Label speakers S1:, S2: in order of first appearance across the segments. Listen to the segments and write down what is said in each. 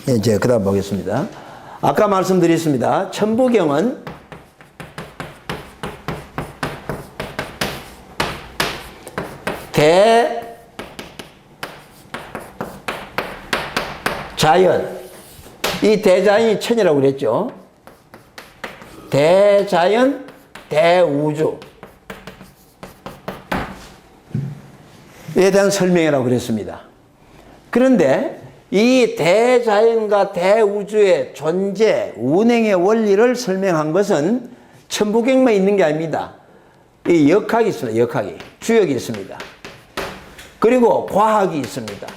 S1: 이제 그 다음 보겠습니다. 아까 말씀드렸습니다. 천부경은 대자연, 이 대자연이 천이라고 그랬죠. 대자연, 대우주 에 대한 설명이라고 그랬습니다. 그런데 이 대자연과 대우주의 존재, 운행의 원리를 설명한 것은 천부경만 있는 게 아닙니다. 이 역학이 있습니다. 역학이. 주역이 있습니다. 그리고 과학이 있습니다.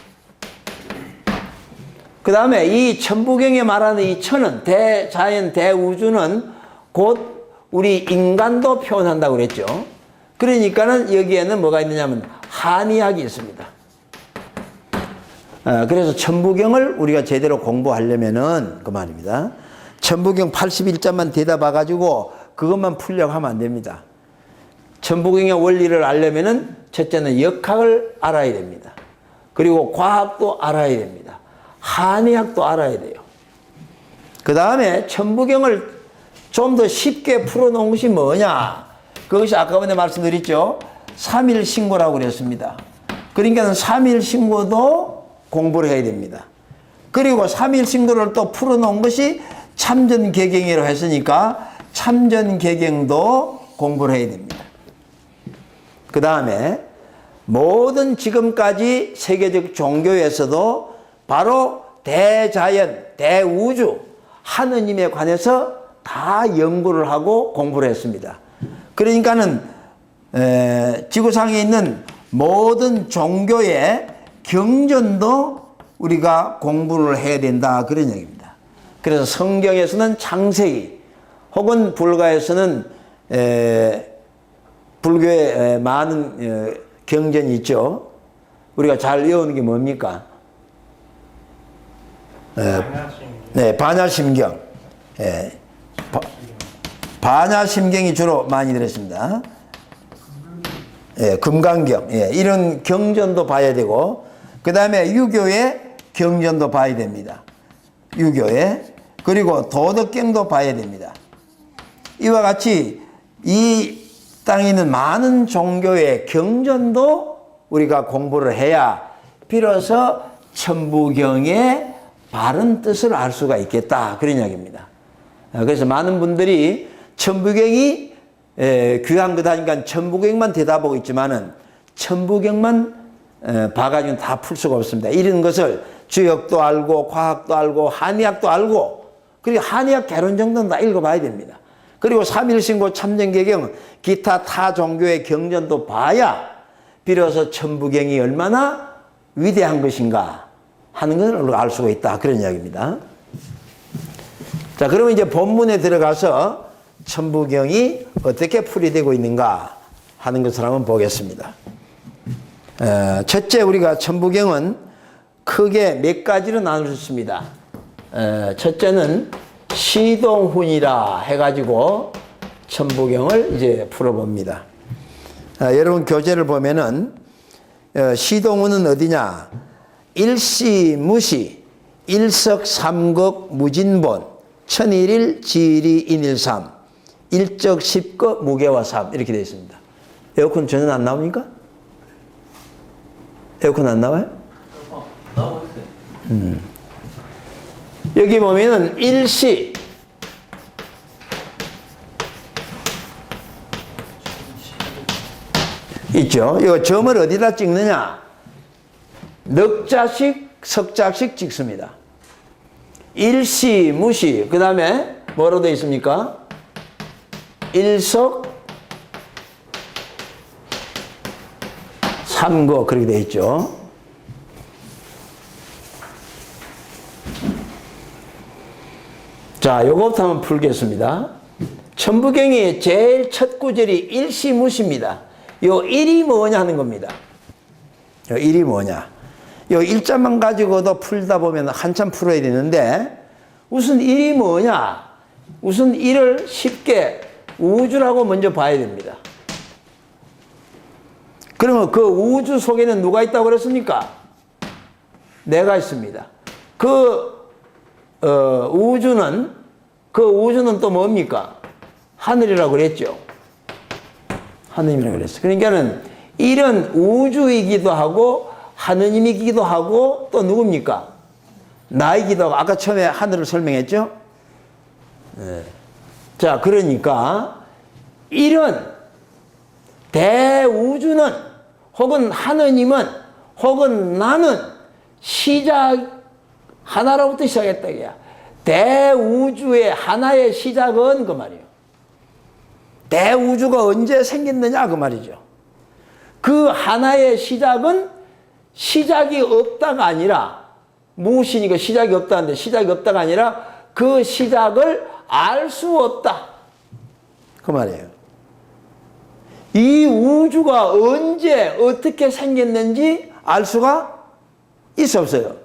S1: 그 다음에 이 천부경에 말하는 이 천은, 대자연, 대우주는 곧 우리 인간도 표현한다고 그랬죠. 그러니까는 여기에는 뭐가 있느냐면 한의학이 있습니다. 그래서 천부경을 우리가 제대로 공부하려면은 그 말입니다. 천부경 81자만 대답해가지고 그것만 풀려고 하면 안 됩니다. 천부경의 원리를 알려면은 첫째는 역학을 알아야 됩니다. 그리고 과학도 알아야 됩니다. 한의학도 알아야 돼요. 그 다음에 천부경을 좀 더 쉽게 풀어놓은 것이 뭐냐? 그것이 아까 전에 말씀드렸죠. 3일신고라고 그랬습니다. 그러니까 3일신고도 공부를 해야 됩니다. 그리고 3일신고를 또 풀어놓은 것이 참전개경이라고 했으니까 참전개경도 공부를 해야 됩니다. 그 다음에 모든 지금까지 세계적 종교에서도 바로 대자연, 대우주, 하느님에 관해서 다 연구를 하고 공부를 했습니다. 그러니까는 지구상에 있는 모든 종교의 경전도 우리가 공부를 해야 된다, 그런 얘기입니다. 그래서 성경에서는 창세기, 혹은 불가에서는 불교에 많은 경전이 있죠. 우리가 잘 외우는 게 뭡니까? 네, 반야심경. 반야심경이 주로 많이 들었습니다. 금강경. 이런 경전도 봐야 되고, 그 다음에 유교의 경전도 봐야 됩니다. 유교의. 그리고 도덕경도 봐야 됩니다. 이와 같이 이 땅에 있는 많은 종교의 경전도 우리가 공부를 해야 비로소 천부경의 바른 뜻을 알 수가 있겠다, 그런 이야기입니다. 그래서 많은 분들이 천부경이 귀한 거다니까 천부경만 대답하고 있지만은 천부경만 봐가지고는 다 풀 수가 없습니다. 이런 것을 주역도 알고 과학도 알고 한의학도 알고, 그리고 한의학 개론 정도는 다 읽어봐야 됩니다. 그리고 3일신고 참전개경, 기타 타 종교의 경전도 봐야 비로소 천부경이 얼마나 위대한 것인가 하는 것을 알 수가 있다, 그런 이야기입니다. 자, 그러면 이제 본문에 들어가서 천부경이 어떻게 풀이되고 있는가 하는 것을 한번 보겠습니다. 첫째, 우리가 천부경은 크게 몇 가지로 나눌 수 있습니다. 첫째는 시동훈이라 해가지고 천부경을 이제 풀어봅니다. 여러분 교재를 보면은 시동훈은 어디냐? 일시무시, 일석삼극 무진본, 천일일 지리 인일삼, 일적 십거 무게와 삼, 이렇게 되어 있습니다. 에어컨 전혀 안 나옵니까? 에어컨 안 나와요?
S2: 나오고 있어요.
S1: 여기 보면은 일시, 있죠. 이거 점을 어디다 찍느냐? 넉자씩, 석자씩 찍습니다. 일시, 무시, 그 다음에 뭐로 되어 있습니까? 일석, 삼거, 그렇게 되어 있죠. 자, 요것부터 한번 풀겠습니다. 천부경의 제일 첫 구절이 일시무시입니다. 요 일이 뭐냐 하는 겁니다. 요 일이 뭐냐. 요 일자만 가지고도 풀다 보면 한참 풀어야 되는데, 우선 일이 뭐냐. 우선 일을 쉽게 우주라고 먼저 봐야 됩니다. 그러면 그 우주 속에는 누가 있다고 그랬습니까? 내가 있습니다. 그 우주는, 그 우주는 또 뭡니까? 하늘이라고 그랬죠. 하느님이라고 그랬어. 그러니까는 이런 우주이기도 하고 하느님이기도 하고 또 누굽니까? 나이기도 하고, 아까 처음에 하늘을 설명했죠? 네. 자, 그러니까 이런 대우주는 혹은 하느님은 혹은 나는 시작 하나로부터 시작했다 이거야. 대우주의 하나의 시작은 그 말이에요. 대우주가 언제 생겼느냐 그 말이죠. 그 하나의 시작은 시작이 없다가 아니라, 무엇이니까 시작이 없다는데 시작이 없다가 아니라 그 시작을 알 수 없다 그 말이에요. 이 우주가 언제 어떻게 생겼는지 알 수가 있어 없어요?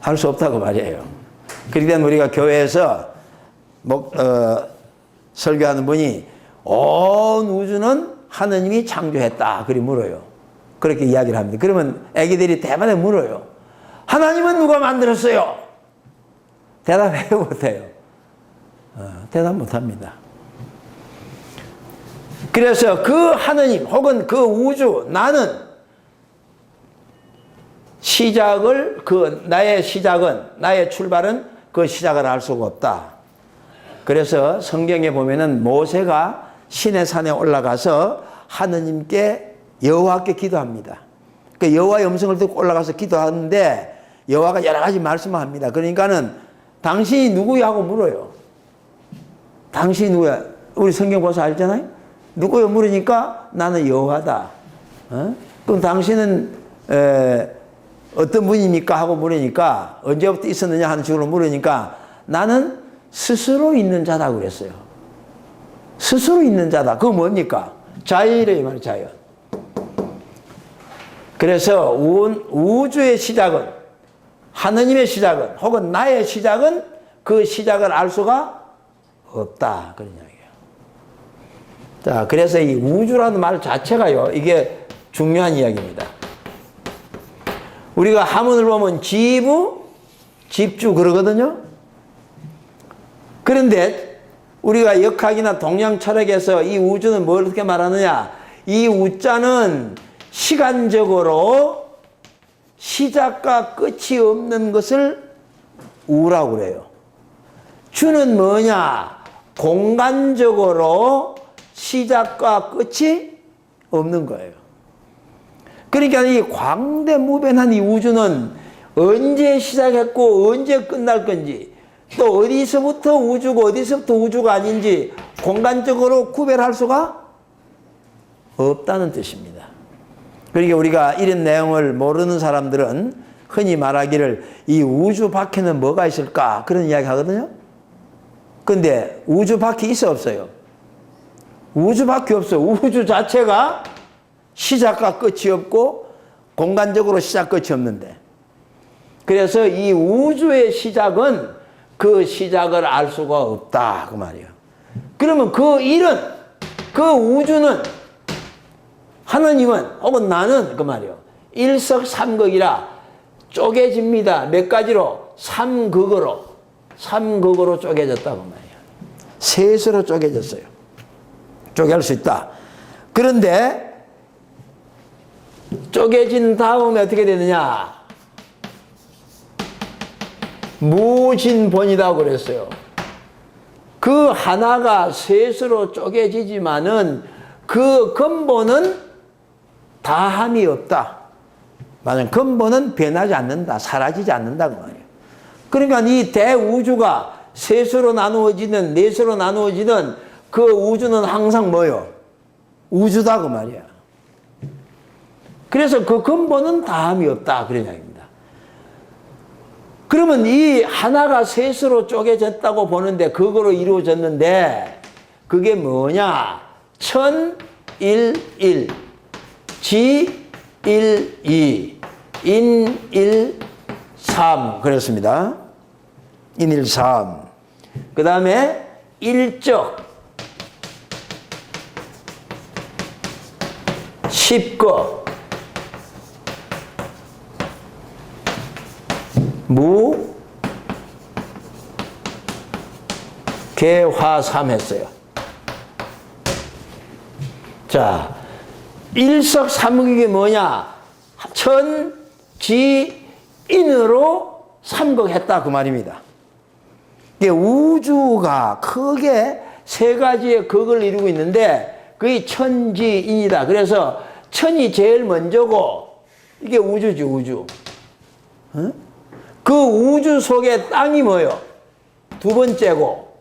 S1: 알 수 없다고 말이에요. 그렇기 때문에 우리가 교회에서 설교하는 분이 온 우주는 하느님이 창조했다 그리 물어요. 그렇게 이야기를 합니다. 그러면 애기들이 대번에 물어요. 하나님은 누가 만들었어요? 대답해요 못해요? 대답 못합니다. 그래서 그 하느님 혹은 그 우주, 나는 시작을, 나의 시작은, 나의 출발은 그 시작을 알 수가 없다. 그래서 성경에 보면은 모세가 시내산에 올라가서 하느님께, 여호와께 기도합니다. 그 여호와의 음성을 듣고 올라가서 기도하는데 여호와가 여러 가지 말씀을 합니다. 그러니까는 당신이 누구야 하고 물어요. 당신이 누구야? 우리 성경 보서 알잖아요? 누구요? 물으니까 나는 여호와다. 그럼 당신은 어떤 분입니까? 하고 물으니까, 언제부터 있었느냐 하는 식으로 물으니까 나는 스스로 있는 자다 그랬어요. 스스로 있는 자다. 그거 뭡니까? 자연이래 이 말이에요. 자연. 그래서 우주의 시작은, 하느님의 시작은 혹은 나의 시작은 그 시작을 알 수가 없다 그런 이야기예요. 자, 그래서 이 우주라는 말 자체가요, 이게 중요한 이야기입니다. 우리가 하문을 보면 지부, 집주 그러거든요. 그런데 우리가 역학이나 동양 철학에서 이 우주는 뭘 어떻게 말하느냐? 이 우자는 시간적으로 시작과 끝이 없는 것을 우라고 그래요. 주는 뭐냐? 공간적으로 시작과 끝이 없는 거예요. 그러니까 이 광대무변한 이 우주는 언제 시작했고 언제 끝날 건지, 또 어디서부터 우주고 어디서부터 우주가 아닌지 공간적으로 구별할 수가 없다는 뜻입니다. 그러니까 우리가 이런 내용을 모르는 사람들은 흔히 말하기를 이 우주 밖에는 뭐가 있을까 그런 이야기 하거든요. 근데 우주 밖에 있어 없어요? 우주 밖에 없어요. 우주 자체가 시작과 끝이 없고 공간적으로 시작 끝이 없는데, 그래서 이 우주의 시작은 그 시작을 알 수가 없다 그 말이에요. 그러면 그 일은, 그 우주는, 하느님은 혹은 나는 그 말이에요, 일석삼극이라 쪼개집니다. 몇 가지로? 삼극으로 쪼개졌다고 말이에요. 셋으로 쪼개졌어요. 쪼개할 수 있다. 그런데 쪼개진 다음에 어떻게 되느냐? 무진본이라고 그랬어요. 그 하나가 셋으로 쪼개지지만은 그 근본은 다함이 없다. 맞아요. 근본은 변하지 않는다. 사라지지 않는다 그 말이에요. 그러니까 이 대우주가 셋으로 나누어지든 넷으로 나누어지든 그 우주는 항상 뭐요? 우주다 그 말이야. 그래서 그 근본은 다함이 없다 그런 이야기입니다. 그러면 이 하나가 셋으로 쪼개졌다고 보는데, 그거로 이루어졌는데 그게 뭐냐? 천일일, 지일이, 인일삼 그렇습니다. 인일삼. 그 다음에 일적, 십거, 무개화삼 했어요. 자, 일석삼극이 뭐냐? 천지인으로 삼극했다 그 말입니다. 이게 우주가 크게 세 가지의 극을 이루고 있는데 그게 천지인이다. 그래서 천이 제일 먼저고 이게 우주지, 우주. 그 우주 속에 땅이 뭐요? 두 번째고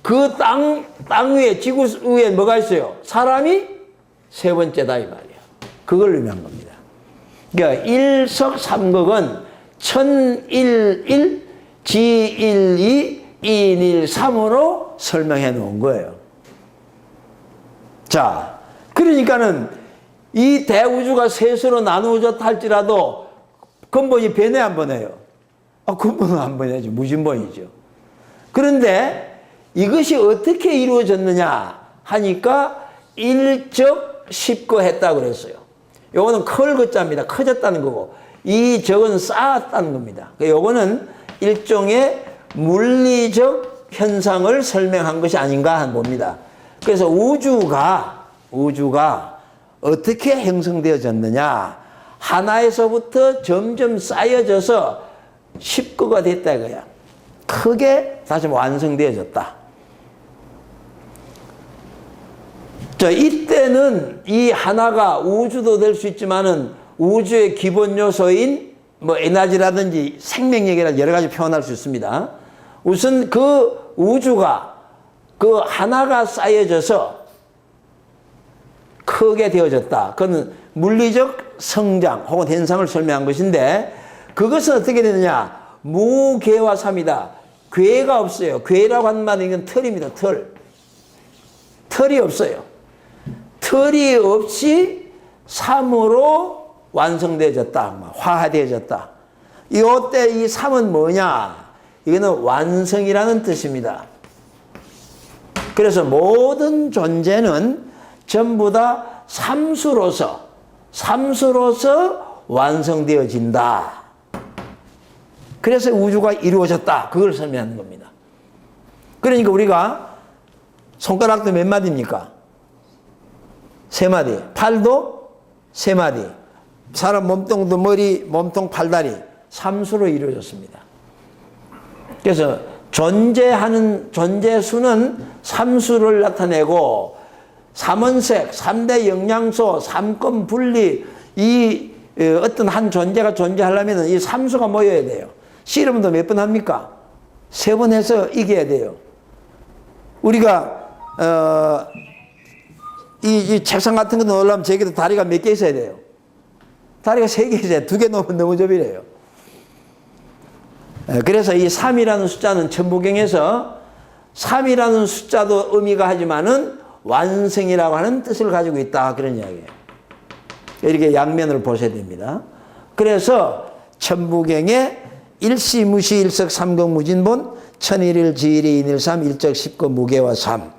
S1: 그 땅 위에, 지구 위에 뭐가 있어요? 사람이 세 번째다 이 말이에요. 그걸 의미한 겁니다. 그러니까 일석삼극은 천일일, 지일이, 인일삼으로 설명해 놓은 거예요. 자, 그러니까는 이 대우주가 셋으로 나누어졌다 할지라도 근본이 변해 안 변해요? 근본은 안 변해야죠. 무진본이죠. 그런데 이것이 어떻게 이루어졌느냐 하니까 일적 십거 했다고 그랬어요. 요거는 클 거자입니다. 커졌다는 거고 이 적은 쌓았다는 겁니다. 요거는 일종의 물리적 현상을 설명한 것이 아닌가 하는 봅니다. 그래서 우주가 어떻게 형성되어졌느냐, 하나에서부터 점점 쌓여져서 십거가 됐다 이거야. 크게 다시 완성되어졌다. 자, 이때는 이 하나가 우주도 될 수 있지만은 우주의 기본 요소인 뭐 에너지라든지 생명력이라든지 여러 가지 표현할 수 있습니다. 우선 그 우주가 그 하나가 쌓여져서 크게 되어졌다. 그건 물리적 성장 혹은 현상을 설명한 것인데 그것은 어떻게 되느냐? 무개화삼이다. 괴가 없어요. 괴라고 하는 말은 이건 털입니다. 털이 없어요. 털이 없이 삼으로 완성되어졌다. 화해되어졌다. 이때 이 삼은 뭐냐? 이거는 완성이라는 뜻입니다. 그래서 모든 존재는 전부 다 삼수로서 완성되어진다. 그래서 우주가 이루어졌다. 그걸 설명하는 겁니다. 그러니까 우리가 손가락도 몇 마디입니까? 세 마디. 팔도 세 마디. 사람 몸통도 머리, 몸통, 팔다리. 삼수로 이루어졌습니다. 그래서 존재하는 존재수는 삼수를 나타내고 삼원색, 3대 영양소, 삼권 분리, 이 어떤 한 존재가 존재하려면 이 삼수가 모여야 돼요. 씨름도 몇 번 합니까? 3번 해서 이겨야 돼요. 우리가 이 책상 같은 거 넣으려면 제게도 다리가 몇 개 있어야 돼요? 다리가 3개 있어야 돼요. 2개 넣으면 너무 접이래요. 그래서 이 3이라는 숫자는 천부경에서 3이라는 숫자도 의미가 하지만은 완성이라고 하는 뜻을 가지고 있다. 그런 이야기예요. 이렇게 양면을 보셔야 됩니다. 그래서 천부경에 일시무시 일석삼극무진본 천일일 지일이 인일삼 일적 십거 무개화삼.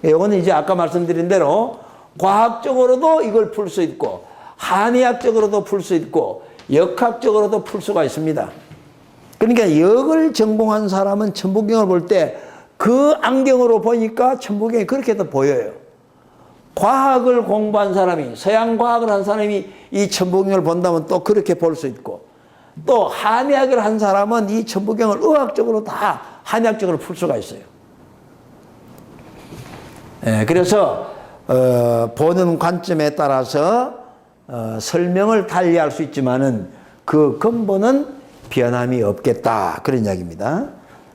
S1: 이거는 이제 아까 말씀드린 대로 과학적으로도 이걸 풀 수 있고 한의학적으로도 풀 수 있고 역학적으로도 풀 수가 있습니다. 그러니까 역을 전공한 사람은 천부경을 볼 때 그 안경으로 보니까 천부경이 그렇게도 보여요. 과학을 공부한 사람이, 서양 과학을 한 사람이 이 천부경을 본다면 또 그렇게 볼 수 있고, 또 한의학을 한 사람은 이 천부경을 의학적으로 다 한의학적으로 풀 수가 있어요. 그래서 보는 관점에 따라서 설명을 달리할 수 있지만은 그 근본은 변함이 없겠다. 그런 이야기입니다.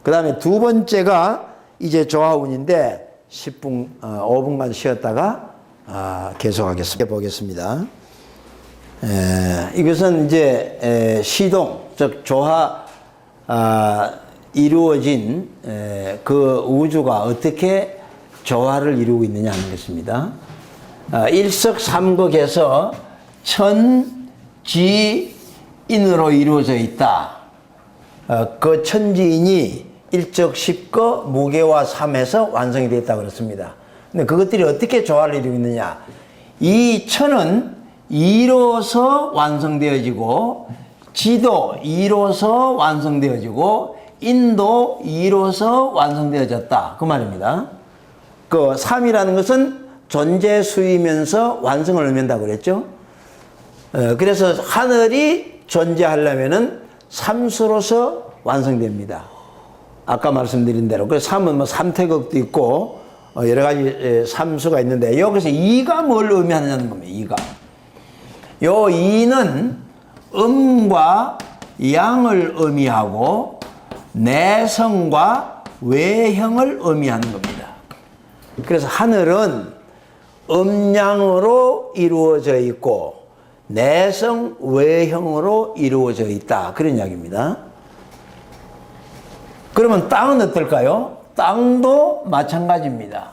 S1: 그 다음에 두 번째가 이제 조화운인데 5분간 쉬었다가 계속하겠습니다. 보겠습니다. 이것은 이제 시동, 즉 조화 이루어진 그 우주가 어떻게 조화를 이루고 있느냐 하는 것입니다. 일석삼극에서 천지인으로 이루어져 있다. 그 천지인이 일적 십거 무개화삼에서 완성이 됐다고 그랬습니다. 근데 그것들이 어떻게 조화를 이루고 있느냐? 이 천은 이로서 완성되어지고 지도 2로서 완성되어지고 인도 2로서 완성되어졌다. 그 말입니다. 그 3이라는 것은 존재 수이면서 완성을 의미한다고 그랬죠. 그래서 하늘이 존재하려면은 3수로서 완성됩니다. 아까 말씀드린 대로. 그래서 3은 뭐 삼태극도 있고 여러 가지 3수가 있는데 여기서 2가 뭘 의미하느냐는 겁니다. 2가. 요 2는 음과 양을 의미하고 내성과 외형을 의미하는 겁니다. 그래서 하늘은 음양으로 이루어져 있고 내성 외형으로 이루어져 있다. 그런 이야기입니다. 그러면 땅은 어떨까요? 땅도 마찬가지입니다.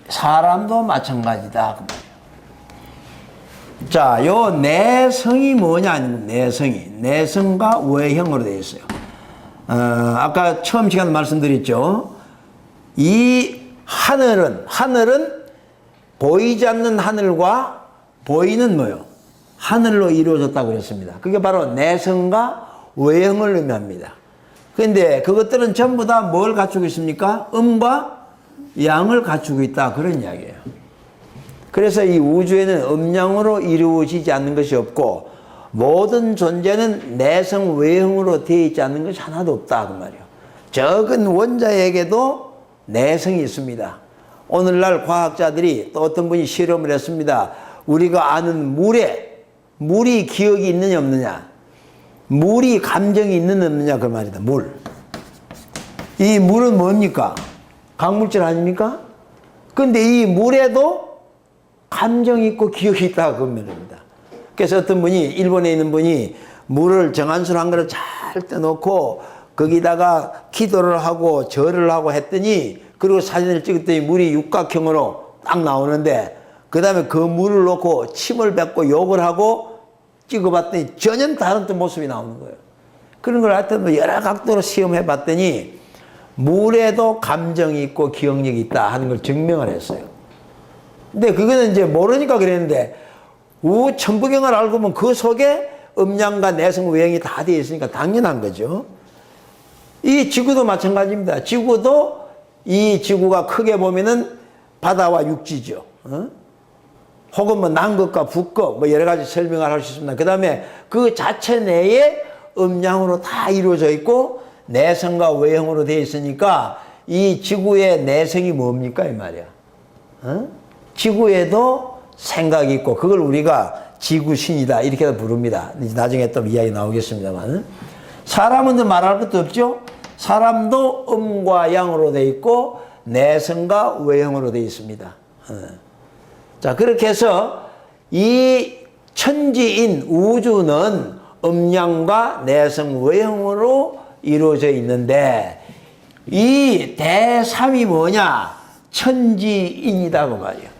S1: 사람도 마찬가지다. 자, 요 내성이 뭐냐? 내성이. 내성과 외형으로 되어 있어요. 아까 처음 시간에 말씀드렸죠. 이 하늘은 보이지 않는 하늘과 보이는 뭐요? 하늘로 이루어졌다고 그랬습니다. 그게 바로 내성과 외형을 의미합니다. 그런데 그것들은 전부 다 뭘 갖추고 있습니까? 음과 양을 갖추고 있다. 그런 이야기예요. 그래서 이 우주에는 음양으로 이루어지지 않는 것이 없고 모든 존재는 내성 외형으로 되어 있지 않는 것이 하나도 없다. 그 말이에요. 적은 원자에게도 내성이 있습니다. 오늘날 과학자들이 또 어떤 분이 실험을 했습니다. 우리가 아는 물이 기억이 있느냐 없느냐, 물이 감정이 있느냐 없느냐 그 말이다. 물. 이 물은 뭡니까? 강물질 아닙니까? 근데 이 물에도 감정이 있고 기억이 있다 그 말입니다. 그래서 어떤 분이 일본에 있는 분이 물을 정한술 한 그릇 잘 떠놓고 거기다가 기도를 하고 절을 하고 했더니 그리고 사진을 찍었더니 물이 육각형으로 딱 나오는데 그 다음에 그 물을 놓고 침을 뱉고 욕을 하고 찍어봤더니 전혀 다른 또 모습이 나오는 거예요. 그런 걸 하여튼 여러 각도로 시험해 봤더니 물에도 감정이 있고 기억력이 있다 하는 걸 증명을 했어요. 근데 그거는 이제 모르니까 그랬는데 천부경을 알고 보면 그 속에 음양과 내성 외형이 다 되어 있으니까 당연한 거죠. 이 지구도 마찬가지입니다. 지구도 이 지구가 크게 보면은 바다와 육지죠. 혹은 뭐 남극과 북극 뭐 여러 가지 설명을 할 수 있습니다. 그 다음에 그 자체 내에 음양으로 다 이루어져 있고 내성과 외형으로 되어 있으니까 이 지구의 내성이 뭡니까 이 말이야. 지구에도 생각이 있고 그걸 우리가 지구신이다 이렇게 부릅니다. 나중에 또 이야기 나오겠습니다만. 사람은 말할 것도 없죠. 사람도 음과 양으로 되어 있고 내성과 외형으로 되어 있습니다. 자, 그렇게 해서 이 천지인 우주는 음양과 내성 외형으로 이루어져 있는데 이 대삼이 뭐냐? 천지인이다 그 말이에요.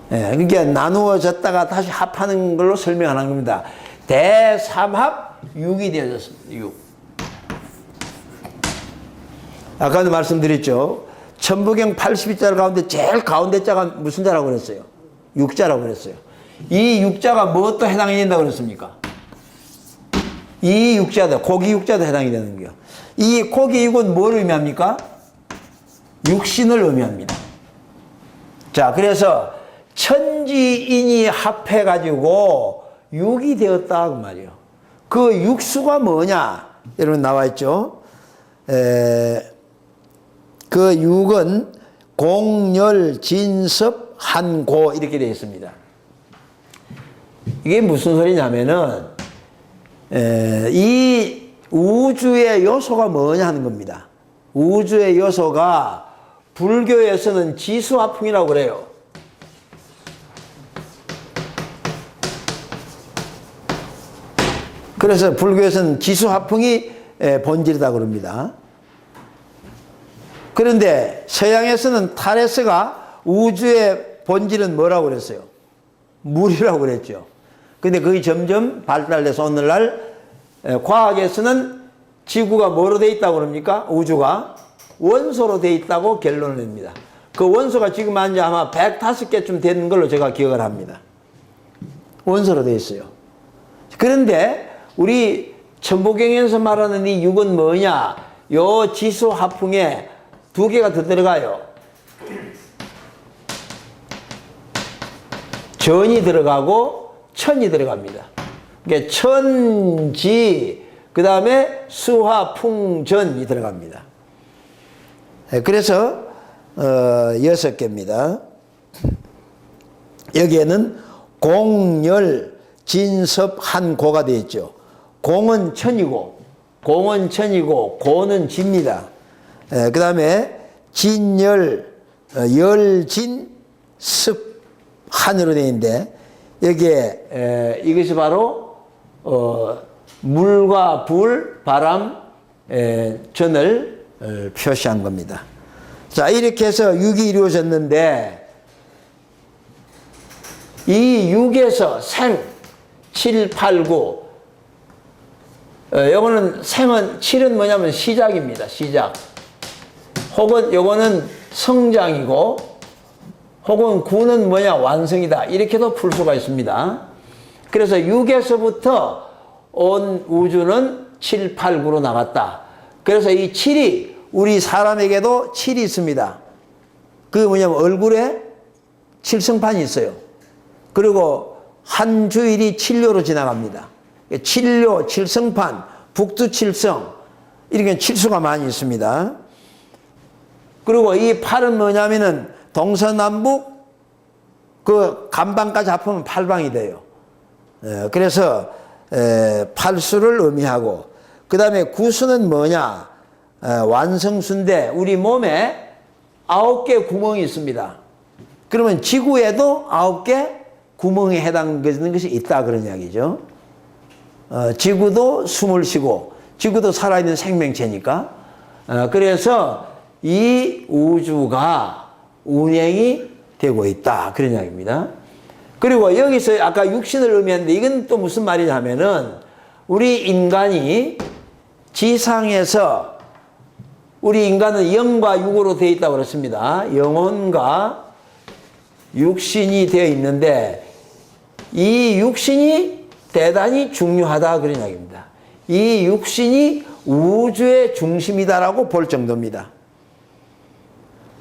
S1: 그러니까 나누어졌다가 다시 합하는 걸로 설명하는 겁니다. 대삼합 6이 되어졌습니다. 6. 아까도 말씀드렸죠. 천부경 82자를 가운데 제일 가운데 자가 무슨 자라고 그랬어요? 6자라고 그랬어요. 이 6자가 무엇도 해당이 된다고 그랬습니까? 이 6자도, 고기 6자도 해당이 되는 거예요. 이 고기 6은 뭘 의미합니까? 육신을 의미합니다. 자, 그래서 천지인이 합해가지고 6이 되었다 그 말이에요. 그 육수가 뭐냐? 여러분 나와 있죠? 그 6은 공열, 진섭, 한고 이렇게 되어 있습니다. 이게 무슨 소리냐면은 이 우주의 요소가 뭐냐 하는 겁니다. 우주의 요소가 불교에서는 지수화풍이라고 그래요. 그래서 불교에서는 지수화풍이 본질이다 그럽니다. 그런데 서양에서는 타레스가 우주의 본질은 뭐라고 그랬어요? 물이라고 그랬죠. 근데 그게 점점 발달돼서 오늘날 과학에서는 지구가 뭐로 되어 있다고 그럽니까? 우주가 원소로 되어 있다고 결론을 냅니다. 그 원소가 지금 아마 105개쯤 되는 걸로 제가 기억을 합니다. 원소로 되어 있어요. 그런데 우리 천부경에서 말하는 이 6은 뭐냐? 요 지수 화풍에 두 개가 더 들어가요. 전이 들어가고 천이 들어갑니다. 그러니까 천지, 그 다음에 수화풍전이 들어갑니다. 그래서 6개입니다. 여기에는 공열, 진섭, 한고가 되어 있죠. 공은 천이고 고는 지입니다. 그 다음에 진열, 열진, 습, 한으로 되어 있는데 여기에 이것이 바로 물과 불, 바람, 전을 표시한 겁니다. 자, 이렇게 해서 6이 이루어졌는데 이 6에서 생, 7, 8, 9 요거는 생은 7은 뭐냐면 시작입니다. 시작. 혹은 요거는 성장이고 혹은 9는 뭐냐 완성이다. 이렇게도 풀 수가 있습니다. 그래서 6에서부터 온 우주는 7, 8, 9로 나갔다. 그래서 이 7이 우리 사람에게도 7이 있습니다. 그게 뭐냐면 얼굴에 칠성판이 있어요. 그리고 한 주일이 칠료로 지나갑니다. 칠료, 칠성판, 북두칠성 이렇게 칠수가 많이 있습니다. 그리고 이 8은 뭐냐면은 동서남북 그 간방까지 합하면 8방이 돼요. 그래서 8수를 의미하고 그 다음에 9수는 뭐냐? 완성수인데 우리 몸에 9개 구멍이 있습니다. 그러면 지구에도 9개 구멍에 해당되는 것이 있다 그런 이야기죠. 지구도 숨을 쉬고 지구도 살아있는 생명체니까 그래서 이 우주가 운행이 되고 있다 그런 이야기입니다. 그리고 여기서 아까 육신을 의미했는데 이건 또 무슨 말이냐면은 우리 인간이 지상에서 우리 인간은 영과 육으로 되어 있다고 그랬습니다. 영혼과 육신이 되어 있는데 이 육신이 대단히 중요하다 그런 이야기입니다. 이 육신이 우주의 중심이다라고 볼 정도입니다.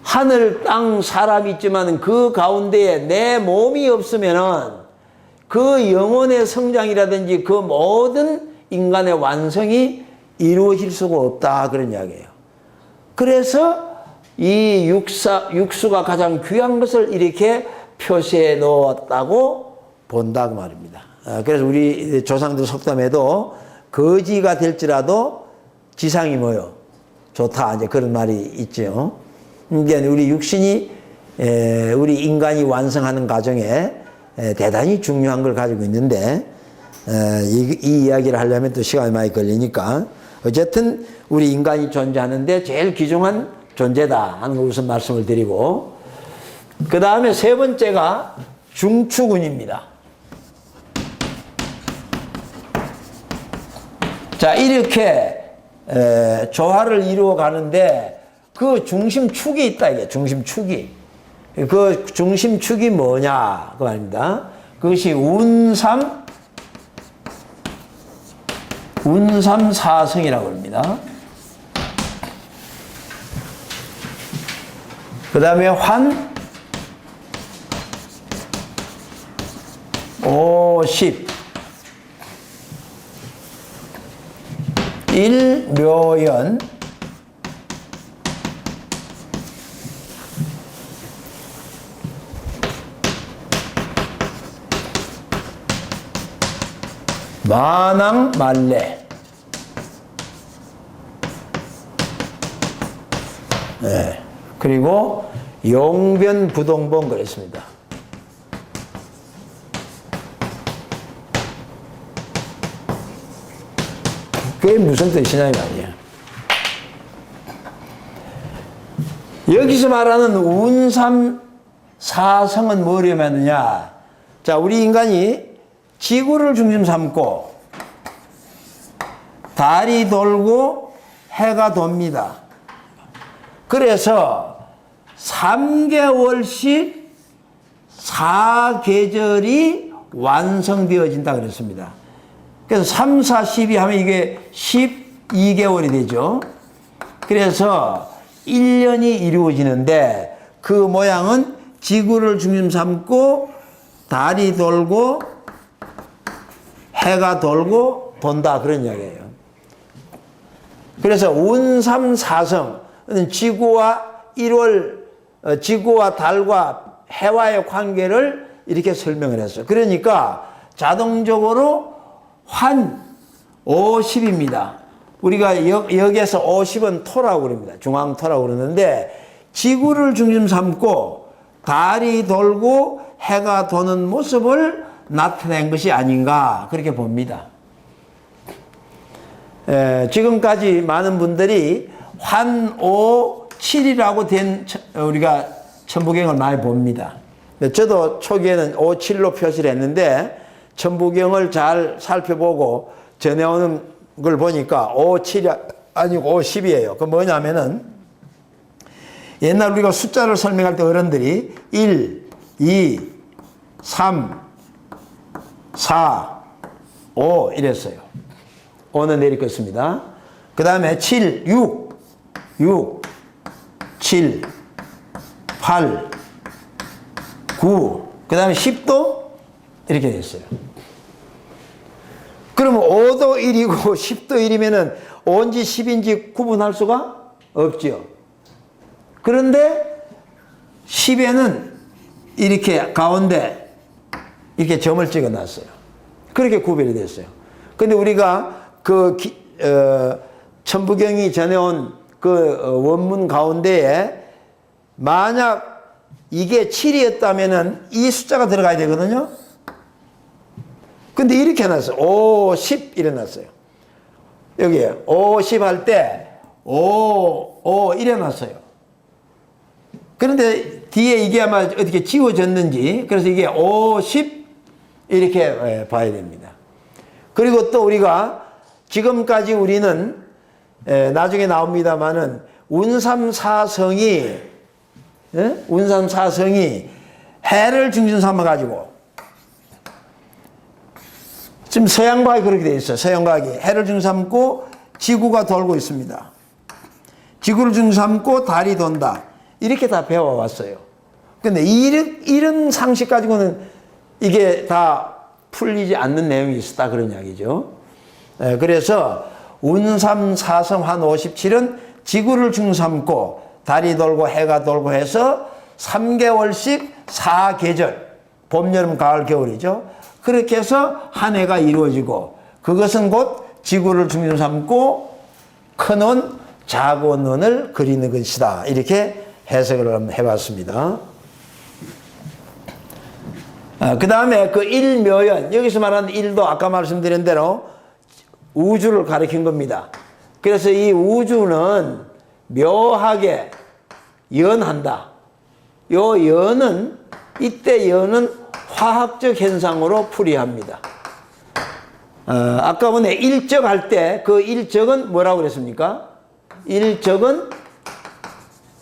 S1: 하늘, 땅, 사람이 있지만 그 가운데에 내 몸이 없으면은 그 영혼의 성장이라든지 그 모든 인간의 완성이 이루어질 수가 없다 그런 이야기예요. 그래서 이 육수가 가장 귀한 것을 이렇게 표시해 놓았다고 본다 그 말입니다. 그래서 우리 조상들 속담에도 거지가 될지라도 지상이 뭐요? 좋다 이제 그런 말이 있죠. 그러니까 우리 육신이 우리 인간이 완성하는 과정에 대단히 중요한 걸 가지고 있는데 이 이야기를 하려면 또 시간이 많이 걸리니까 어쨌든 우리 인간이 존재하는데 제일 귀중한 존재다 하는 거 우선 말씀을 드리고 그 다음에 세 번째가 중추군입니다. 자 이렇게 조화를 이루어 가는데 그 중심축이 있다 이게 중심축이 그 중심축이 뭐냐 그 말입니다. 그것이 운삼사성이라고 합니다. 그 다음에 오십 일묘연 만왕만래 네. 그리고 용변부동본 그랬습니다. 그게 무슨 뜻이냐 이 말이에요. 여기서 말하는 운삼사성은 뭐를 의미하느냐. 자 우리 인간이 지구를 중심 삼고 달이 돌고 해가 돕니다. 그래서 3개월씩 4계절이 완성되어진다 그랬습니다. 그래서 3, 4, 12 하면 이게 12개월이 되죠. 그래서 1년이 이루어지는데 그 모양은 지구를 중심 삼고 달이 돌고 해가 돌고 돈다 그런 이야기예요. 그래서 운삼사성은 지구와 달과 해와의 관계를 이렇게 설명을 했어요. 그러니까 자동적으로 환 50입니다. 우리가 여기에서 50은 토라고 그럽니다. 중앙토라고 그러는데 지구를 중심 삼고 달이 돌고 해가 도는 모습을 나타낸 것이 아닌가 그렇게 봅니다. 지금까지 많은 분들이 환오칠이라고 된 우리가 천부경을 많이 봅니다. 저도 초기에는 57로 표시를 했는데 천부경을 잘 살펴보고 전해오는 걸 보니까 57이 아니고 50이에요. 그 뭐냐면은 옛날 우리가 숫자를 설명할 때 어른들이 1, 2, 3, 4, 5 이랬어요. 5는 내리 껐습니다. 그 다음에 7, 6, 7, 8, 9, 그 다음에 10도 이렇게 됐어요. 그러면 5도 1이고 10도 1이면은 5인지 10인지 구분할 수가 없죠. 그런데 10에는 이렇게 가운데 이렇게 점을 찍어 놨어요. 그렇게 구별이 됐어요. 근데 우리가 천부경이 전해온 그 원문 가운데에 만약 이게 7이었다면은 이 숫자가 들어가야 되거든요. 근데 이렇게 해놨어요. 5, 10 이래 놨어요. 여기에 5, 10 할 때 5 이래 놨어요. 그런데 뒤에 이게 아마 어떻게 지워졌는지 그래서 이게 5, 10 이렇게 봐야 됩니다. 그리고 또 우리가 지금까지 우리는 나중에 나옵니다만은 운삼사성이 해를 중심 삼아 가지고 지금 서양과학이 그렇게 되어 있어요. 서양과학이 해를 중심 삼고 지구가 돌고 있습니다. 지구를 중심 삼고 달이 돈다. 이렇게 다 배워왔어요. 근데 이런 상식 가지고는 이게 다 풀리지 않는 내용이 있었다 그런 이야기죠. 그래서 운삼사성 한 57은 지구를 중심 삼고 달이 돌고 해가 돌고 해서 3개월씩 4계절 봄, 여름, 가을, 겨울이죠. 그렇게 해서 한 해가 이루어지고 그것은 곧 지구를 중심 삼고 큰 원, 작은 원을 그리는 것이다. 이렇게 해석을 해봤습니다. 그 다음에 그 일묘연, 여기서 말하는 일도 아까 말씀드린 대로 우주를 가리킨 겁니다. 그래서 이 우주는 묘하게 연한다. 요 연은, 이때 연은 화학적 현상으로 풀이합니다. 아까 보네 일적 할 때 그 일적은 뭐라고 그랬습니까? 일적은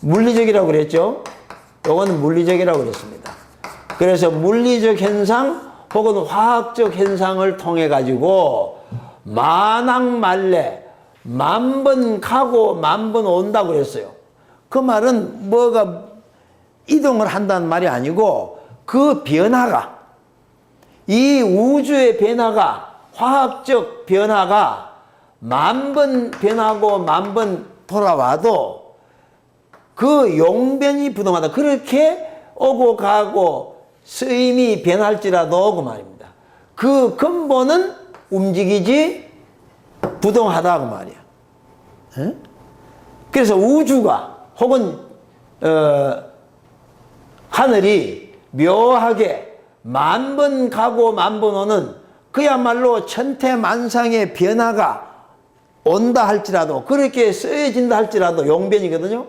S1: 물리적이라고 그랬죠. 요거는 물리적이라고 그랬습니다. 그래서 물리적 현상 혹은 화학적 현상을 통해 가지고 만왕말래 만번 가고 만번 온다고 그랬어요. 그 말은 뭐가 이동을 한다는 말이 아니고 그 변화가 이 우주의 변화가 화학적 변화가 만번 변하고 만번 돌아와도 그 용변이 부동하다. 그렇게 오고 가고 쓰임이 변할지라도 그 말입니다. 그 근본은 움직이지 부동하다 그 말이야. 에? 그래서 우주가 혹은 하늘이 묘하게 만번 가고 만번 오는 그야말로 천태만상의 변화가 온다 할지라도 그렇게 쓰여진다 할지라도 용변이거든요.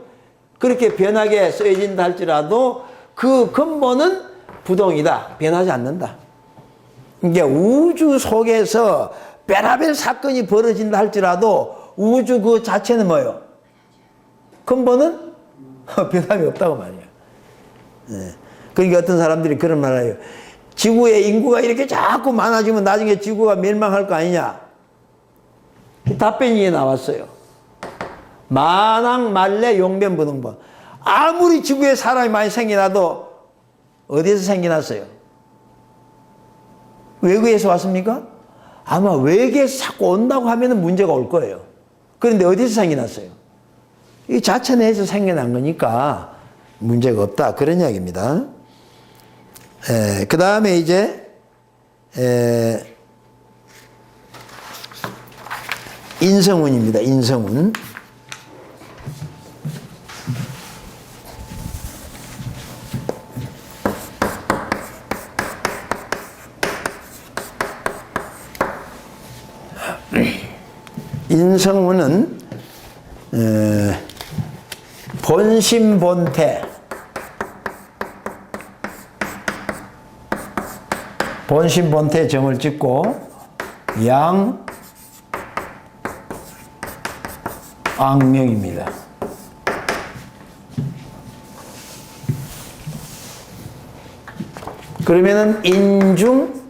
S1: 그렇게 변하게 쓰여진다 할지라도 그 근본은 부동이다. 변하지 않는다. 이게 우주 속에서 별하별 사건이 벌어진다 할지라도 우주 그 자체는 뭐예요? 근본은 변함이 없다고 말이에요. 네. 그러니까 어떤 사람들이 그런 말을 해요. 지구의 인구가 이렇게 자꾸 많아지면 나중에 지구가 멸망할 거 아니냐? 답변이 이게 나왔어요. 만왕 만래 용변 부등본. 아무리 지구에 사람이 많이 생겨나도 어디에서 생겨났어요? 외국에서 왔습니까? 아마 외계에서 자꾸 온다고 하면 문제가 올 거예요. 그런데 어디서 생겨났어요? 이 자체 내에서 생겨난 거니까 문제가 없다. 그런 이야기입니다. 그 다음에 이제 인성운입니다. 인성운. 인성운은 본심본태, 본심본태 점을 찍고 양악명입니다. 그러면은 인중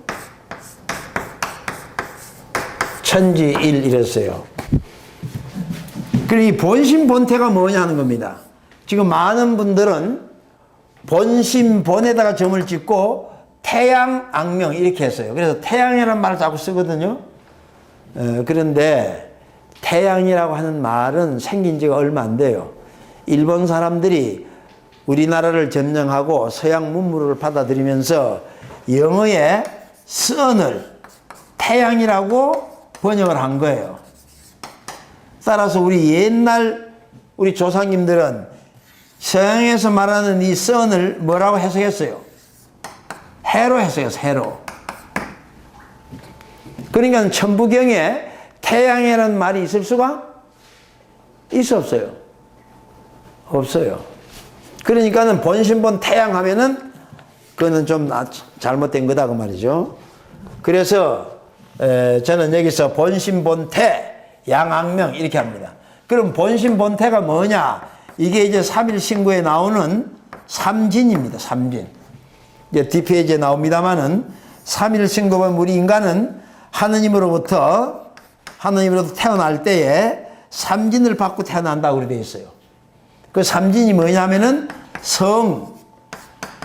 S1: 천지일 이랬어요. 그리고 이 본심본태가 뭐냐 하는 겁니다. 지금 많은 분들은 본심본에다가 점을 찍고 태양, 악명 이렇게 했어요. 그래서 태양이라는 말을 자꾸 쓰거든요. 그런데 태양이라고 하는 말은 생긴 지가 얼마 안 돼요. 일본 사람들이 우리나라를 점령하고 서양 문물을 받아들이면서 영어의 sun을 태양이라고 번역을 한 거예요. 따라서 우리 옛날 우리 조상님들은 서양에서 말하는 이 sun을 뭐라고 해석했어요? 해로 해석했어요. 해로. 그러니까 천부경에 태양이라는 말이 있을 수가 있어 없어요? 없어요. 그러니까는 본심본 태양 하면은 그거는 좀 잘못된 거다 그 말이죠. 그래서 저는 여기서 본심본태 양악명 이렇게 합니다. 그럼 본심본태가 뭐냐? 이게 이제 3일 신구에 나오는 삼진입니다. 삼진. 이제 뒷페이지에 나옵니다만은 3일 신구 보면 우리 인간은 하느님으로부터 태어날 때에 삼진을 받고 태어난다고 그렇게 되어 있어요. 그 삼진이 뭐냐면은 성,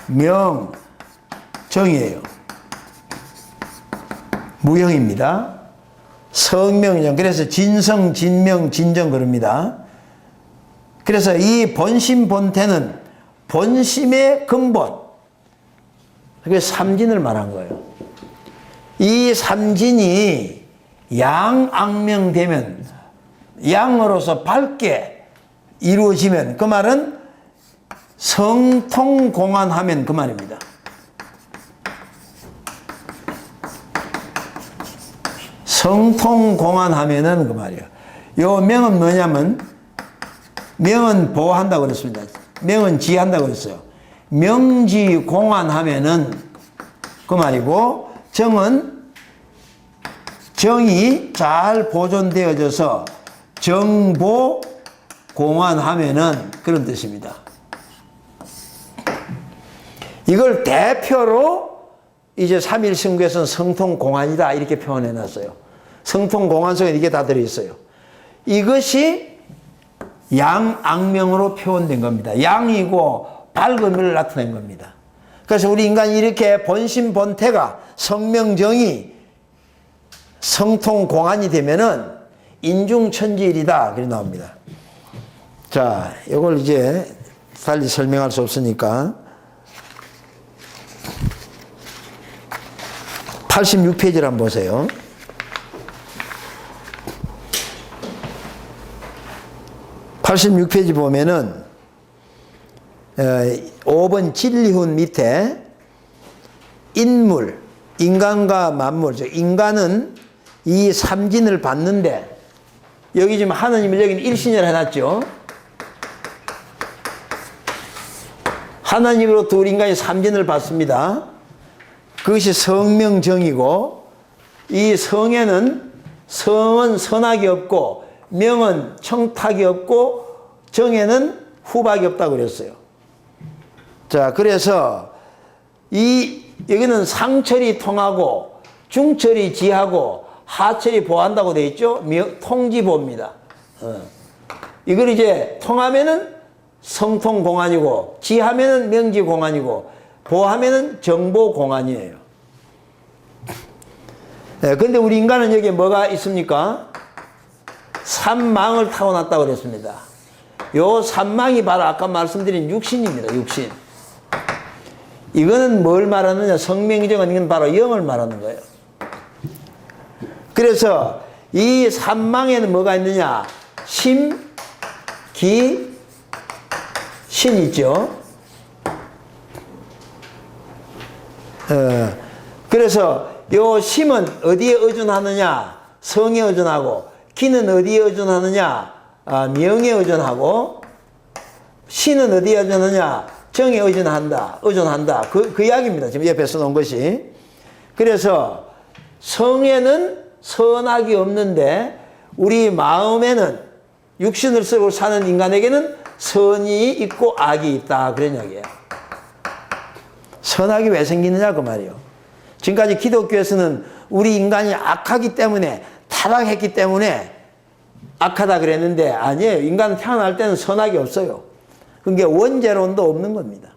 S1: 명, 정이에요. 무형입니다. 성명정. 그래서 진성, 진명, 진정 그럽니다. 그래서 이 본심 본태는 본심의 근본. 그래서 삼진을 말한 거예요. 이 삼진이 양악명 되면 양으로서 밝게 이루어지면 그 말은 성통공안하면 그 말입니다. 성통공안하면은 그 말이에요. 요 명은 뭐냐면 명은 보호한다고 그랬습니다. 명은 지한다고 그랬어요. 명지공안하면은 그 말이고 정은 정이 잘 보존되어져서 정보공안하면은 그런 뜻입니다. 이걸 대표로 이제 3일 신구에서는 성통공안이다 이렇게 표현해 놨어요. 성통공안 속에 이게 다 들어있어요. 이것이 양악명으로 표현된 겁니다. 양이고 밝음을 나타낸 겁니다. 그래서 우리 인간이 이렇게 본심본태가 성명정이 성통공안이 되면은 인중천지일이다 그렇게 나옵니다. 자, 이걸 이제 달리 설명할 수 없으니까 86페이지를 한번 보세요. 86페이지 보면은 5번 진리훈 밑에 인물, 인간과 만물, 즉 인간은 이 삼진을 받는데 여기 지금 하느님을 여기는 일신이라 해놨죠. 하나님으로부터 우리 인간이 삼진을 받습니다. 그것이 성명정이고 이 성에는 성은 선악이 없고 명은 청탁이 없고 정에는 후박이 없다고 그랬어요. 자, 그래서 이 여기는 상철이 통하고 중철이 지하고 하철이 보한다고 되어 있죠. 통지보입니다. 이걸 이제 통하면은 성통공안이고 지하면은 명지공안이고 보하면은 정보공안이에요. 네, 근데 우리 인간은 여기에 뭐가 있습니까? 삼망을 타고났다고 그랬습니다. 요 삼망이 바로 아까 말씀드린 육신입니다. 육신. 이거는 뭘 말하느냐? 성명정은 이건 바로 영을 말하는 거예요. 그래서 이 삼망에는 뭐가 있느냐? 심, 기, 신 있죠. 그래서 요 심은 어디에 의존하느냐? 성에 의존하고, 기는 어디에 의존하느냐? 명에 의존하고, 신은 어디에 의존하느냐? 정에 의존한다. 그 이야기입니다. 지금 옆에 써놓은 것이. 그래서 성에는 선악이 없는데 우리 마음에는 육신을 쓰고 사는 인간에게는 선이 있고 악이 있다. 그런 이야기예요. 선악이 왜 생기느냐 그 말이에요. 지금까지 기독교에서는 우리 인간이 악하기 때문에 타락했기 때문에 악하다 그랬는데 아니에요. 인간은 태어날 때는 선악이 없어요. 그게 원죄론도 없는 겁니다.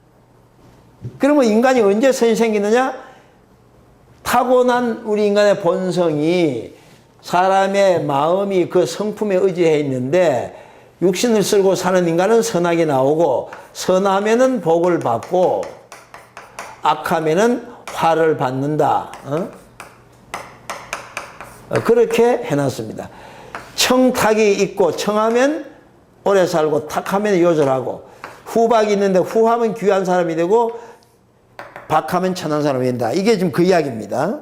S1: 그러면 인간이 언제 선이 생기느냐? 타고난 우리 인간의 본성이 사람의 마음이 그 성품에 의지해 있는데 육신을 쓸고 사는 인간은 선악이 나오고 선하면은 복을 받고 악하면은 화를 받는다. 그렇게 해놨습니다. 청탁이 있고 청하면 오래 살고 탁하면 요절하고 후박이 있는데 후하면 귀한 사람이 되고 박하면 천한 사람이 된다. 이게 지금 그 이야기입니다.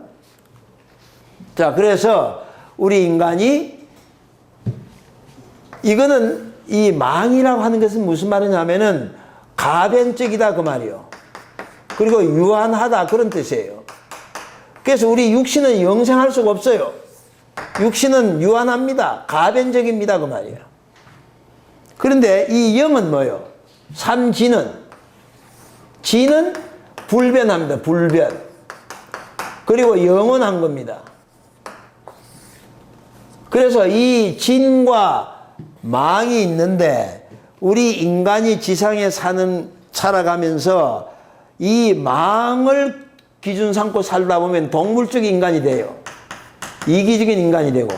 S1: 자, 그래서 우리 인간이 이거는 이 망이라고 하는 것은 무슨 말이냐면은 가변적이다 그 말이요. 그리고 유한하다 그런 뜻이에요. 그래서 우리 육신은 영생할 수가 없어요. 육신은 유한합니다. 가변적입니다 그 말이에요. 그런데 이 영은 뭐예요? 삼지는 지는 불변합니다. 불변. 그리고 영원한 겁니다. 그래서 이 진과 망이 있는데 우리 인간이 지상에 살아가면서 이 망을 기준 삼고 살다 보면 동물적 인간이 돼요. 이기적인 인간이 되고.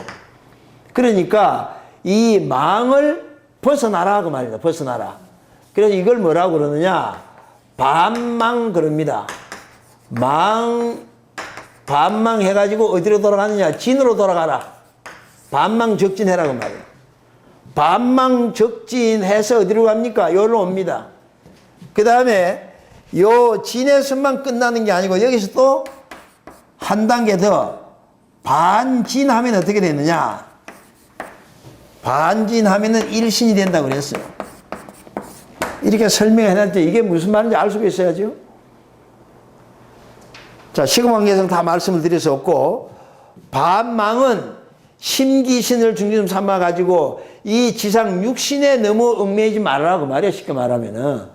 S1: 그러니까 이 망을 벗어나라 그 말입니다. 벗어나라. 그래서 이걸 뭐라고 그러느냐? 반망 그럽니다. 반망 해가지고 어디로 돌아가느냐? 진으로 돌아가라. 반망 적진해라 그 말이에요. 반망 적진해서 어디로 갑니까? 여기로 옵니다. 그 다음에 요 진에서만 끝나는 게 아니고 여기서 또 한 단계 더 반진하면 어떻게 되느냐? 반진하면은 일신이 된다고 그랬어요. 이렇게 설명해놨는데 이게 무슨 말인지 알 수가 있어야죠. 자, 시금왕계에서는 다 말씀을 드릴 수 없고 반망은 심기신을 중심 삼아가지고 이 지상 육신에 너무 얽매이지 말라고 말이야. 쉽게 말하면은.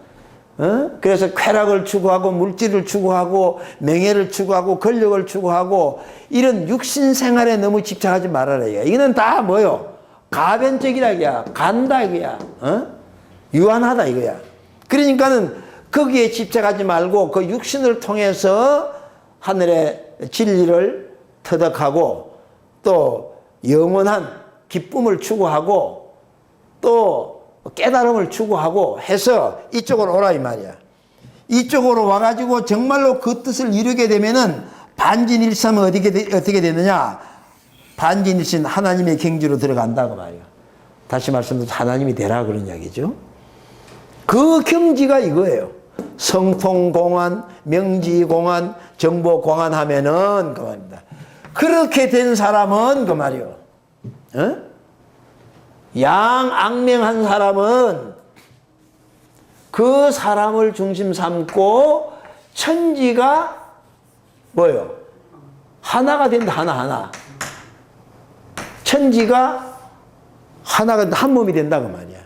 S1: 그래서 쾌락을 추구하고 물질을 추구하고 명예를 추구하고 권력을 추구하고 이런 육신 생활에 너무 집착하지 말아라. 이거는 다 뭐요? 가변적이라 이거야. 간다 이거야. 유한하다 이거야. 그러니까는 거기에 집착하지 말고 그 육신을 통해서 하늘의 진리를 터득하고 또 영원한 기쁨을 추구하고 또 깨달음을 추구하고 해서 이쪽으로 오라 이 말이야. 이쪽으로 와가지고 정말로 그 뜻을 이루게 되면은 반진일삼은 어떻게 되느냐? 반진일신 하나님의 경지로 들어간다고 말이야. 다시 말씀드려서 하나님이 되라 그런 이야기죠. 그 경지가 이거예요. 성통공안, 명지공안, 정보공안 하면은 그 말입니다. 그렇게 된 사람은 그 말이요. 양악명한 사람은 그 사람을 중심 삼고 천지가 뭐요? 하나가 된다. 하나. 천지가 하나가 한 몸이 된다 그 말이야.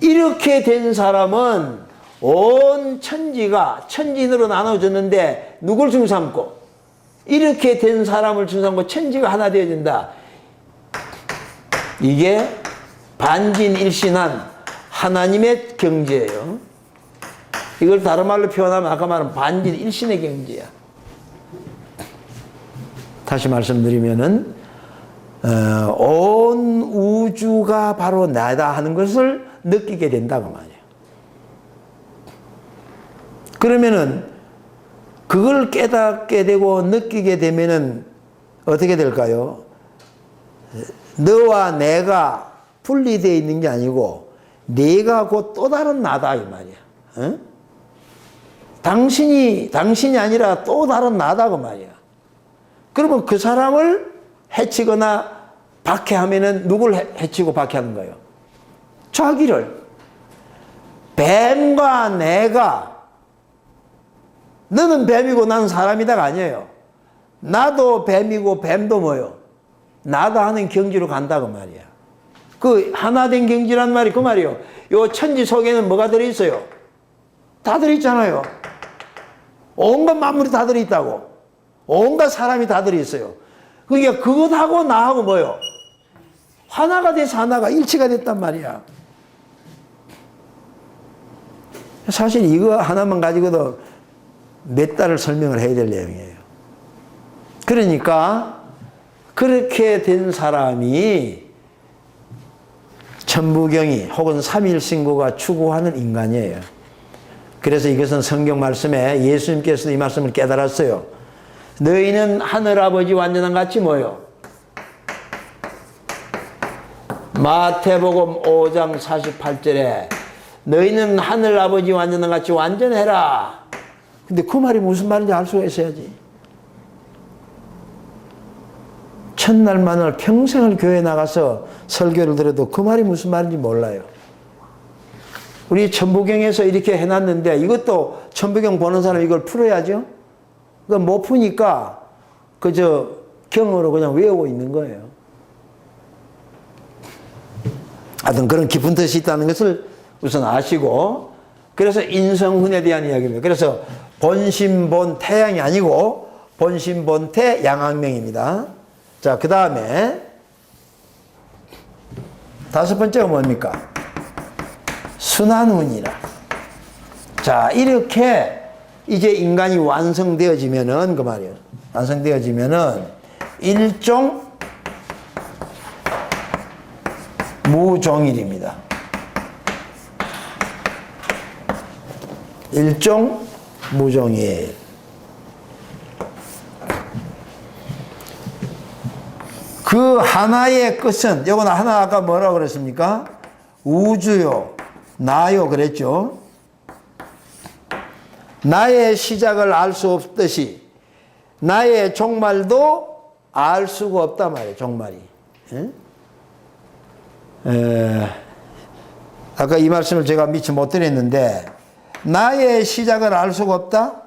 S1: 이렇게 된 사람은 온 천지가 천지인으로 나눠졌는데 누굴 중삼고 이렇게 된 사람을 중삼고 천지가 하나 되어진다. 이게 반진일신한 하나님의 경지예요. 이걸 다른 말로 표현하면 아까 말한 반진일신의 경지야. 다시 말씀드리면은 온 우주가 바로 나다 하는 것을 느끼게 된다고 말이에요. 그러면은 그걸 깨닫게 되고 느끼게 되면은 어떻게 될까요? 너와 내가 분리되어 있는 게 아니고 내가 곧 또 다른 나다 이 말이야. 어? 당신이 아니라 또 다른 나다 그 말이야. 그러면 그 사람을 해치거나 박해하면은 누굴 해치고 박해하는 거예요? 자기를. 뱀과 내가 너는 뱀이고 나는 사람이다가 아니에요. 나도 뱀이고 뱀도 뭐요? 나다 하는 경지로 간다고 말이야. 그 하나 된 경지란 말이 그 말이요. 요 천지 속에는 뭐가 들어있어요? 다 들어있잖아요. 온갖 만물이 다 들어있다고. 온갖 사람이 다 들어있어요. 그러니까 그것하고 나하고 뭐요? 하나가 돼서 하나가 일치가 됐단 말이야. 사실 이거 하나만 가지고도 몇 달을 설명을 해야 될 내용이에요. 그러니까 그렇게 된 사람이 천부경이 혹은 삼일신고가 추구하는 인간이에요. 그래서 이것은 성경 말씀에 예수님께서도 이 말씀을 깨달았어요. 너희는 하늘아버지 완전한 같이 뭐요? 마태복음 5장 48절에 너희는 하늘아버지 완전한 같이 완전해라. 근데 그 말이 무슨 말인지 알 수가 있어야지. 첫날만을 평생을 교회에 나가서 설교를 들어도 그 말이 무슨 말인지 몰라요. 우리 천부경에서 이렇게 해놨는데 이것도 천부경 보는 사람 이걸 풀어야죠. 그러니까 못 푸니까 그저 경어로 그냥 외우고 있는 거예요. 하여튼 그런 깊은 뜻이 있다는 것을 우선 아시고, 그래서 인성훈에 대한 이야기입니다. 그래서 본심본 태양이 아니고 본심본태 양학명입니다. 자, 그 다음에 다섯 번째가 뭡니까? 순환운이라. 자, 이렇게 이제 인간이 완성되어지면은 그 말이에요. 완성되어지면은 일종 무종일입니다. 일종 무종일. 그 하나의 끝은, 요건 하나 아까 뭐라고 그랬습니까? 우주요, 나요 그랬죠. 나의 시작을 알 수 없듯이 나의 종말도 알 수가 없단 말이에요. 종말이. 아까 이 말씀을 제가 미처 못 드렸는데, 나의 시작을 알 수가 없다?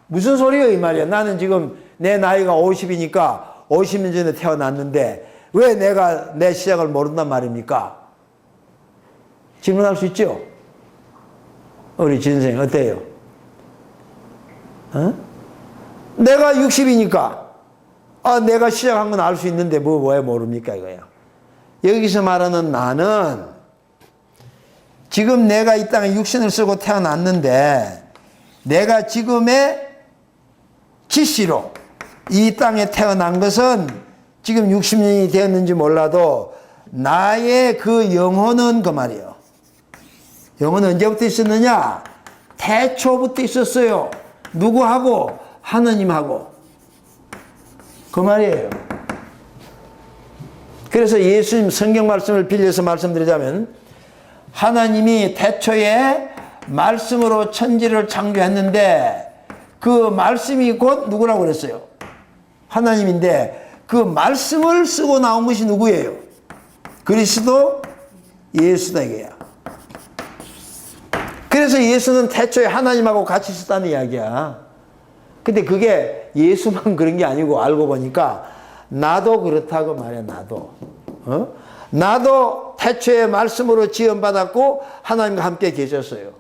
S1: 무슨 소리예요 이 말이야. 나는 지금 내 나이가 50이니까 50년 전에 태어났는데 왜 내가 내 시작을 모른단 말입니까? 질문할 수 있죠? 우리 진생 어때요? 어? 내가 60이니까 내가 시작한 건 알 수 있는데 왜 모릅니까 이거야. 여기서 말하는 나는 지금 내가 이 땅에 육신을 쓰고 태어났는데 내가 지금의 지시로 이 땅에 태어난 것은 지금 60년이 되었는지 몰라도 나의 그 영혼은 그 말이에요. 영혼은 언제부터 있었느냐? 태초부터 있었어요. 누구하고? 하느님하고. 그 말이에요. 그래서 예수님 성경 말씀을 빌려서 말씀드리자면, 하나님이 태초에 말씀으로 천지를 창조했는데 그 말씀이 곧 누구라고 그랬어요? 하나님인데 그 말씀을 쓰고 나온 것이 누구예요? 그리스도 예수다 이거야. 그래서 예수는 태초에 하나님하고 같이 있었다는 이야기야. 근데 그게 예수만 그런 게 아니고 알고 보니까 나도 그렇다고 말이야. 나도 태초에 말씀으로 지원받았고 하나님과 함께 계셨어요.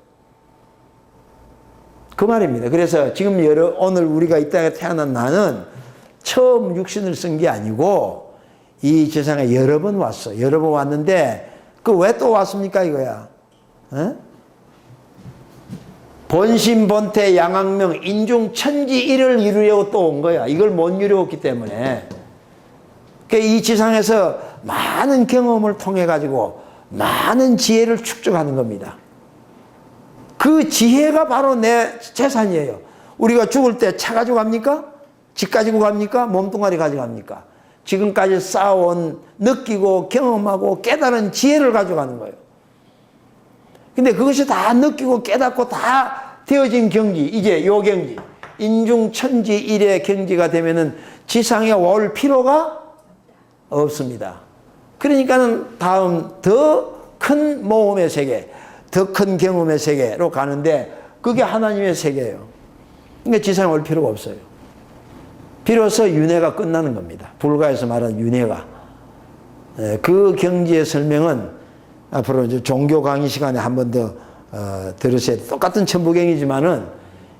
S1: 그 말입니다. 그래서 지금 오늘 우리가 이 땅에 태어난 나는 처음 육신을 쓴 게 아니고 이 세상에 여러 번 왔어. 여러 번 왔는데 그 왜 또 왔습니까 이거야. 에? 본심본태 양악명 인중천지일을 이루려고 또 온 거야. 이걸 못 이루었기 때문에. 그러니까 이 지상에서 많은 경험을 통해 가지고 많은 지혜를 축적하는 겁니다. 그 지혜가 바로 내 재산이에요. 우리가 죽을 때 차 가지고 갑니까? 집 가지고 갑니까? 몸뚱아리 가지고 갑니까? 지금까지 쌓아온 느끼고 경험하고 깨달은 지혜를 가져가는 거예요. 근데 그것이 다 느끼고 깨닫고 다 되어진 경지, 이제 요 경지, 인중천지일의 경지가 되면은 지상에 올 필요가 없습니다. 그러니까는 다음 더 큰 모험의 세계, 더 큰 경험의 세계로 가는데 그게 하나님의 세계예요. 그러니까 지상에 올 필요가 없어요. 비로소 윤회가 끝나는 겁니다. 불가에서 말하는 윤회가. 그 경지의 설명은 앞으로 이제 종교 강의 시간에 한 번 더 들으셔야 돼요. 똑같은 천부경이지만은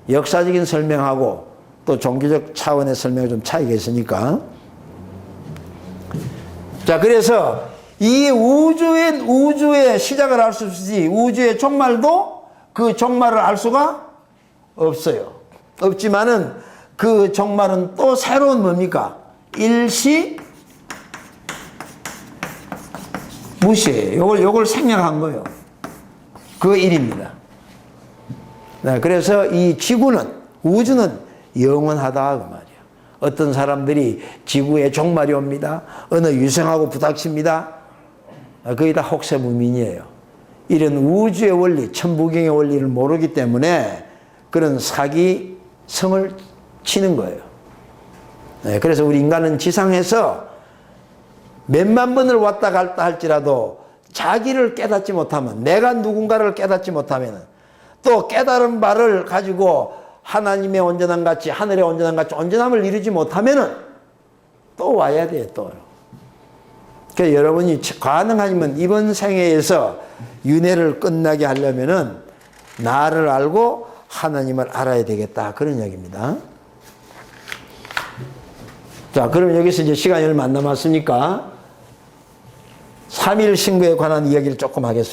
S1: 역사적인 설명하고 또 종교적 차원의 설명이 좀 차이가 있으니까. 자, 그래서 이 우주의 시작을 알 수 없이 우주의 종말도 그 종말을 알 수가 없어요. 없지만은 그 종말은 또 새로운 뭡니까? 일시 무시예요. 요걸 생략한 거예요. 그 일입니다. 네, 그래서 이 지구는, 우주는 영원하다 그 말이에요. 어떤 사람들이 지구에 종말이 옵니다. 어느 유생하고 부닥칩니다. 그게 다 혹세무민이에요. 이런 우주의 원리, 천부경의 원리를 모르기 때문에 그런 사기성을 치는 거예요. 네, 그래서 우리 인간은 지상에서 몇만 번을 왔다 갔다 할지라도 자기를 깨닫지 못하면, 내가 누군가를 깨닫지 못하면, 또 깨달은 바를 가지고 하나님의 온전함 같이, 하늘의 온전함 같이 온전함을 이루지 못하면은 또 와야 돼요, 또. 그러니까 여러분이 가능하면 이번 생애에서 윤회를 끝나게 하려면은 나를 알고 하나님을 알아야 되겠다. 그런 얘기입니다. 자, 그럼 여기서 이제 시간이 얼마 안 남았으니까 3일 신구에 관한 이야기를 조금 하겠습니다.